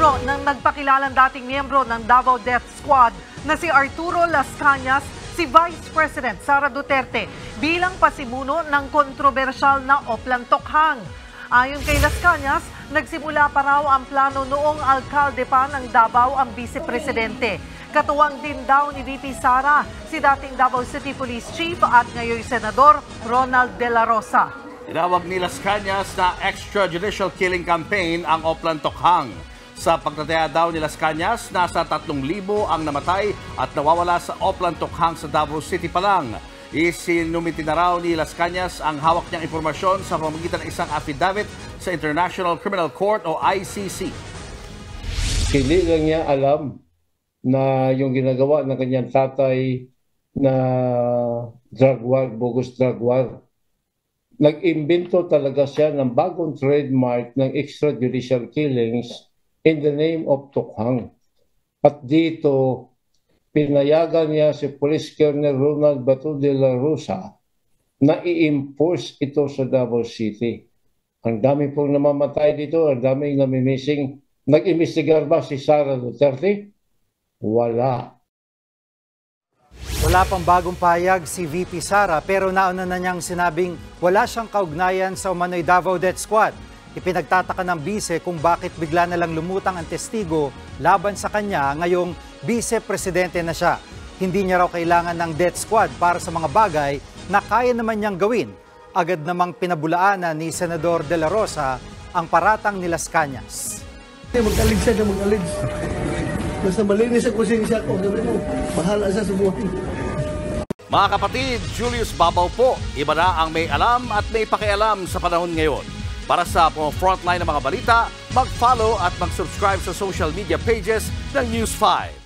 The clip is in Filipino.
Isinuro ng nagpakilalang dating miyembro ng Davao Death Squad na si Arturo Las Cañas si Vice President Sara Duterte bilang pasimuno ng kontrobersyal na Oplan Tokhang. Ayon kay Las Cañas, nagsimula pa raw ang plano noong alkalde pa ng Davao ang vice-presidente. Katuwang din daw ni VP Sara si dating Davao City Police Chief at ngayon Senador Ronald De La Rosa. Tinawag ni Las Cañas na extrajudicial killing campaign ang Oplan Tokhang. Sa pagtataya daw ni Las Cañas, nasa 3,000 ang namatay at nawawala sa Oplan Tokhang sa Davao City pa lang. Isinumiti na raw ni Las Cañas ang hawak niyang impormasyon sa pamamagitan ng isang affidavit sa International Criminal Court o ICC. Hindi lang niya alam na yung ginagawa ng kanyang tatay na drug war, bogus drug war. Nag-imbento talaga siya ng bagong trademark ng extrajudicial killings in the name of Tokhang. At dito, pinayagan niya si Police Colonel Ronald Bato de la Rosa na i-enforce ito sa Davao City. Ang dami pong namamatay dito, ang daming namimissing. Nag-imbestigar ba si Sara Duterte? Wala. Wala pang bagong payag si VP Sara pero nauna na niyang sinabing wala siyang kaugnayan sa umano'y Davao Death Squad. Ipinagtataka ng bise kung bakit bigla na lang lumutang ang testigo laban sa kanya ngayong vice-presidente na siya. Hindi niya raw kailangan ng Death Squad para sa mga bagay na kaya naman niyang gawin. Agad namang pinabulaanan ni Senador De La Rosa ang paratang ni Las Cañas. Mag-alig siya na mag-alig. Basta malinis ang konsensya ko. Bahala siya sa buhay. Mga kapatid, Julius Babaw po. Iba na ang may alam at may pakialam sa panahon ngayon. Para sa frontline ng mga balita, mag-follow at mag-subscribe sa social media pages ng News 5.